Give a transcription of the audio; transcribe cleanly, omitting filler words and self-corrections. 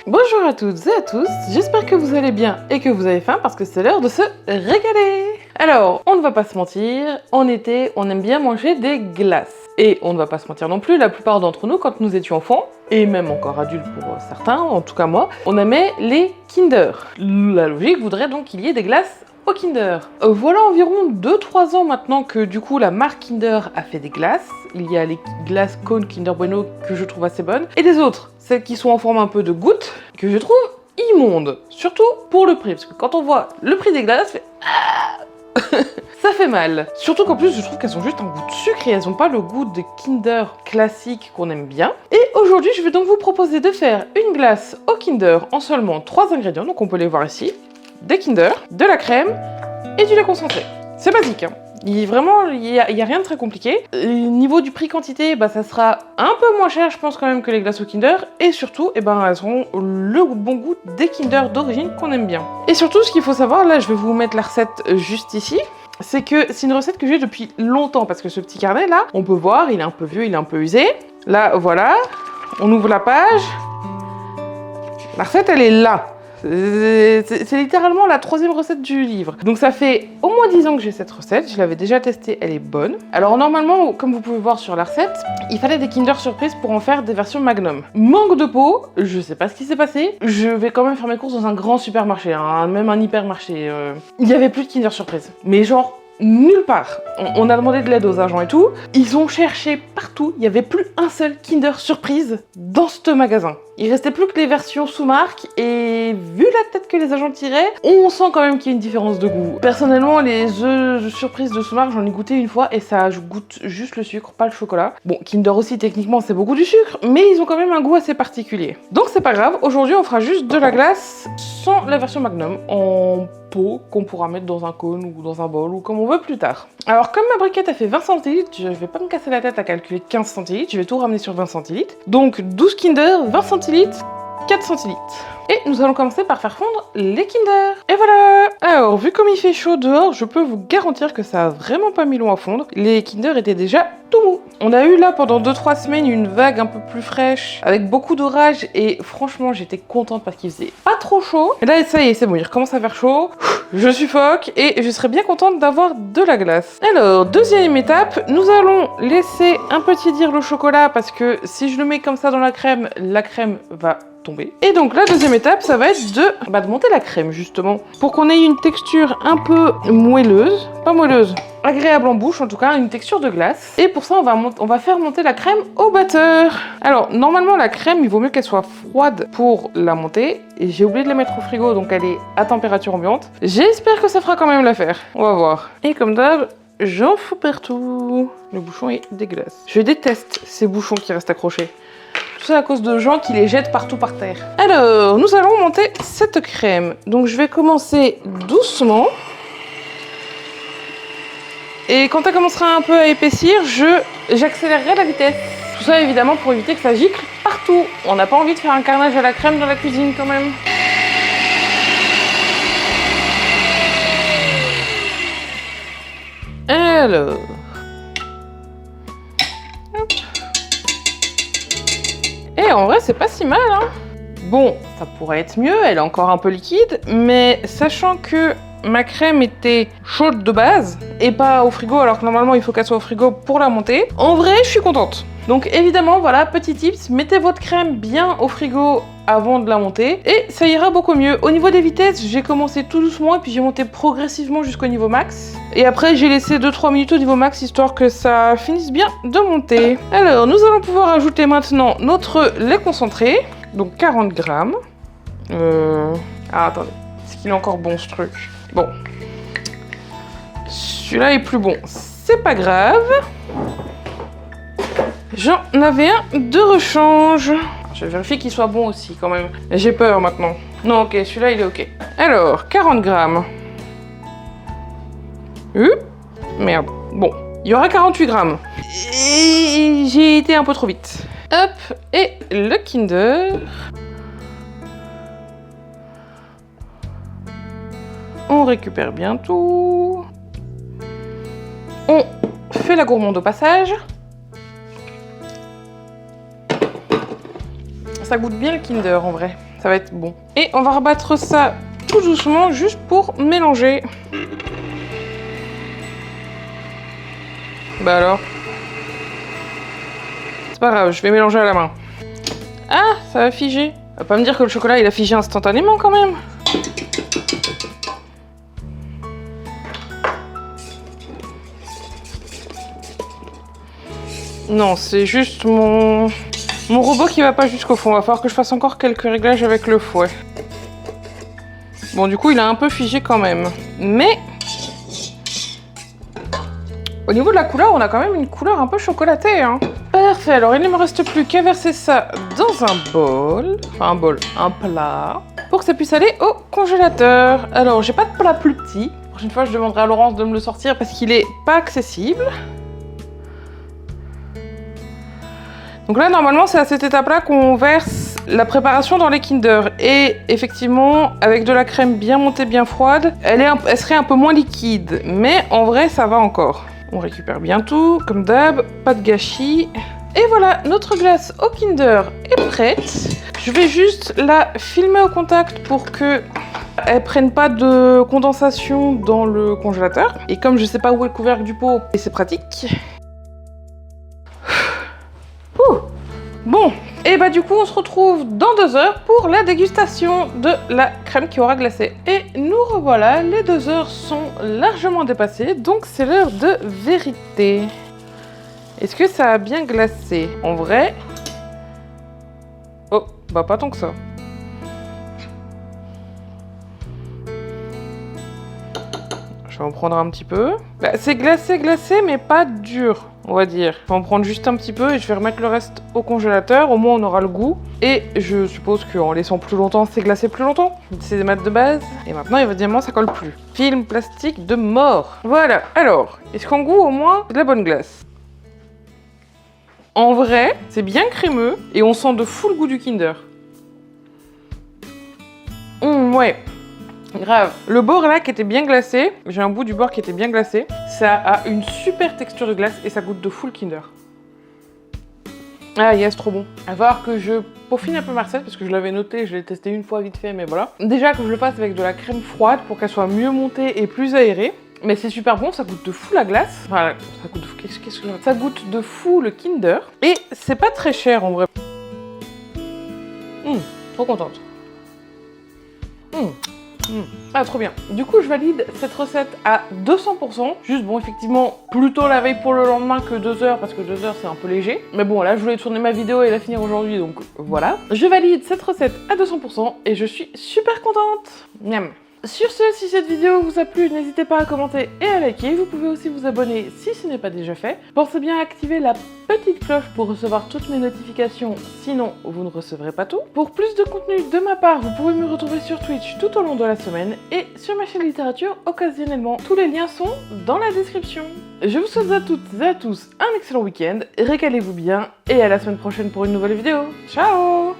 Bonjour à toutes et à tous, j'espère que vous allez bien et que vous avez faim parce que c'est l'heure de se régaler. Alors, on ne va pas se mentir, en été, on aime bien manger des glaces. Et on ne va pas se mentir non plus, la plupart d'entre nous, quand nous étions enfants, et même encore adultes pour certains, en tout cas moi, on aimait les Kinder. La logique voudrait donc qu'il y ait des glaces au Kinder. Voilà environ 2-3 ans maintenant que du coup la marque Kinder a fait des glaces. Il y a les glaces cônes Kinder Bueno que je trouve assez bonnes, et des autres, celles qui sont en forme un peu de gouttes, que je trouve immondes. Surtout pour le prix, parce que quand on voit le prix des glaces, ça fait mal. Surtout qu'en plus, je trouve qu'elles ont juste un goût de sucre et elles n'ont pas le goût des Kinder classiques qu'on aime bien. Et aujourd'hui, je vais donc vous proposer de faire une glace au Kinder en seulement 3 ingrédients, donc on peut les voir ici. Des Kinder, de la crème et du lait concentré. C'est basique, hein. Il y a rien de très compliqué. Niveau du prix-quantité, ça sera un peu moins cher, je pense quand même, que les glaces au Kinder. Et surtout, elles auront le bon goût des Kinder d'origine qu'on aime bien. Et surtout, ce qu'il faut savoir, là, je vais vous mettre la recette juste ici. C'est que c'est une recette que j'ai depuis longtemps, parce que ce petit carnet là, on peut voir, il est un peu vieux, il est un peu usé. Là, voilà, on ouvre la page. La recette, elle est là. C'est littéralement la 3e recette du livre. Donc ça fait au moins 10 ans que j'ai cette recette, je l'avais déjà testée, elle est bonne. Alors normalement, comme vous pouvez voir sur la recette, il fallait des Kinder Surprise pour en faire des versions Magnum. Manque de peau, je sais pas ce qui s'est passé, je vais quand même faire mes courses dans un grand supermarché, hein, même un hypermarché. Il y avait plus de Kinder Surprise, mais genre nulle part. On a demandé de l'aide aux agents et tout. Ils ont cherché partout. Il n'y avait plus un seul Kinder Surprise dans ce magasin. Il restait plus que les versions sous marque et vu la tête que les agents tiraient, on sent quand même qu'il y a une différence de goût. Personnellement, les œufs surprises de sous marque, j'en ai goûté une fois et ça goûte juste le sucre, pas le chocolat. Bon, Kinder aussi, techniquement, c'est beaucoup du sucre, mais ils ont quand même un goût assez particulier. Donc c'est pas grave, aujourd'hui on fera juste de la glace sans la version Magnum, en pot qu'on pourra mettre dans un cône ou dans un bol ou comme on veut plus tard. Alors comme ma briquette a fait 20 centilitres, je vais pas me casser la tête à calculer 15 centilitres, je vais tout ramener sur 20 centilitres. Donc 12 Kinder, 20 centilitres, 4 centilitres. Et nous allons commencer par faire fondre les Kinder. Et voilà! Alors, vu comme il fait chaud dehors, je peux vous garantir que ça a vraiment pas mis long à fondre. Les Kinder étaient déjà tout mous. On a eu là pendant 2-3 semaines une vague un peu plus fraîche, avec beaucoup d'orage, et franchement j'étais contente parce qu'il faisait pas trop chaud. Et là ça y est, c'est bon, il recommence à faire chaud. Je suffoque et je serais bien contente d'avoir de la glace. Alors, deuxième étape, nous allons laisser un peu tiédir le chocolat parce que si je le mets comme ça dans la crème va tomber. Et donc la deuxième étape, ça va être de monter la crème justement, pour qu'on ait une texture un peu moelleuse, pas moelleuse, agréable en bouche en tout cas, une texture de glace. Et pour ça on va faire monter la crème au batteur. Alors normalement la crème, il vaut mieux qu'elle soit froide pour la monter, et j'ai oublié de la mettre au frigo donc elle est à température ambiante. J'espère que ça fera quand même l'affaire, on va voir. Et comme d'hab, j'en fous partout. Le bouchon est dégueulasse. Je déteste ces bouchons qui restent accrochés. Tout ça à cause de gens qui les jettent partout par terre. Alors, nous allons monter cette crème. Donc je vais commencer doucement. Et quand elle commencera un peu à épaissir, j'accélérerai la vitesse. Tout ça évidemment pour éviter que ça gicle partout. On n'a pas envie de faire un carnage à la crème dans la cuisine quand même. Alors... Et en vrai, c'est pas si mal, hein. Bon, ça pourrait être mieux, elle est encore un peu liquide, mais sachant que ma crème était chaude de base, et pas au frigo, alors que normalement il faut qu'elle soit au frigo pour la monter, en vrai, je suis contente. Donc évidemment, voilà, petit tips, mettez votre crème bien au frigo avant de la monter, et ça ira beaucoup mieux. Au niveau des vitesses, j'ai commencé tout doucement, et puis j'ai monté progressivement jusqu'au niveau max. Et après, j'ai laissé 2-3 minutes au niveau max, histoire que ça finisse bien de monter. Alors, nous allons pouvoir ajouter maintenant notre lait concentré, donc 40 grammes. Ah, attendez, est-ce qu'il est encore bon ce truc? Bon. Celui-là est plus bon, c'est pas grave. J'en avais un de rechange. Je vérifie qu'il soit bon aussi quand même. J'ai peur maintenant. Non, ok, celui-là il est ok. Alors, 40 grammes. Merde. Bon, il y aura 48 grammes. Et j'ai été un peu trop vite. Hop, et le Kinder. On récupère bien tout. On fait la gourmande au passage. Ça goûte bien le Kinder en vrai. Ça va être bon. Et on va rebattre ça tout doucement, juste pour mélanger. Bah alors. C'est pas grave, je vais mélanger à la main. Ah, ça va figer. Va pas me dire que le chocolat, il a figé instantanément quand même. Non, c'est juste mon robot qui va pas jusqu'au fond. Va falloir que je fasse encore quelques réglages avec le fouet. Bon, du coup, il a un peu figé quand même. Mais au niveau de la couleur, on a quand même une couleur un peu chocolatée, hein. Parfait, alors il ne me reste plus qu'à verser ça dans un bol. Enfin, un plat. Pour que ça puisse aller au congélateur. Alors, j'ai pas de plat plus petit. La prochaine fois, je demanderai à Laurence de me le sortir parce qu'il est pas accessible. Donc là, normalement, c'est à cette étape-là qu'on verse la préparation dans les Kinder. Et effectivement, avec de la crème bien montée, bien froide, elle serait un peu moins liquide. Mais en vrai, ça va encore. On récupère bien tout, comme d'hab, pas de gâchis. Et voilà, notre glace au Kinder est prête. Je vais juste la filmer au contact pour que elle prenne pas de condensation dans le congélateur. Et comme je sais pas où est le couvercle du pot, et c'est pratique. Bon, et bah du coup on se retrouve dans 2 heures pour la dégustation de la crème qui aura glacé. Et nous revoilà, les 2 heures sont largement dépassées, donc c'est l'heure de vérité. Est-ce que ça a bien glacé? En vrai... Oh, bah pas tant que ça. Je vais en prendre un petit peu. Bah, c'est glacé, mais pas dur, on va dire. Je vais en prendre juste un petit peu et je vais remettre le reste au congélateur. Au moins, on aura le goût. Et je suppose qu'en laissant plus longtemps, c'est glacé plus longtemps. C'est des maths de base. Et maintenant, évidemment, ça colle plus. Film plastique de mort. Voilà. Alors, est-ce qu'en goût, au moins, c'est de la bonne glace? En vrai, c'est bien crémeux et on sent de fou le goût du Kinder. Ouais. Grave. Le bord là qui était bien glacé, j'ai un bout du bord qui était bien glacé, ça a une super texture de glace et ça goûte de full Kinder. Ah yes, trop bon. À voir que je peaufine un peu ma recette parce que je l'avais noté, je l'ai testé une fois vite fait, mais voilà. Déjà que je le fasse avec de la crème froide pour qu'elle soit mieux montée et plus aérée. Mais c'est super bon, ça goûte de fou la glace. Voilà, ça goûte de fou, ça goûte de fou le Kinder. Et c'est pas très cher en vrai. Trop contente. Ah, trop bien. Du coup, je valide cette recette à 200%. Juste, bon, effectivement, plutôt la veille pour le lendemain que 2 heures, parce que 2 heures, c'est un peu léger. Mais bon, là, je voulais tourner ma vidéo et la finir aujourd'hui, donc voilà. Je valide cette recette à 200% et je suis super contente. Miam. Sur ce, si cette vidéo vous a plu, n'hésitez pas à commenter et à liker. Vous pouvez aussi vous abonner si ce n'est pas déjà fait. Pensez bien à activer la petite cloche pour recevoir toutes mes notifications, sinon vous ne recevrez pas tout. Pour plus de contenu de ma part, vous pouvez me retrouver sur Twitch tout au long de la semaine et sur ma chaîne littérature occasionnellement. Tous les liens sont dans la description. Je vous souhaite à toutes et à tous un excellent week-end, régalez-vous bien et à la semaine prochaine pour une nouvelle vidéo. Ciao!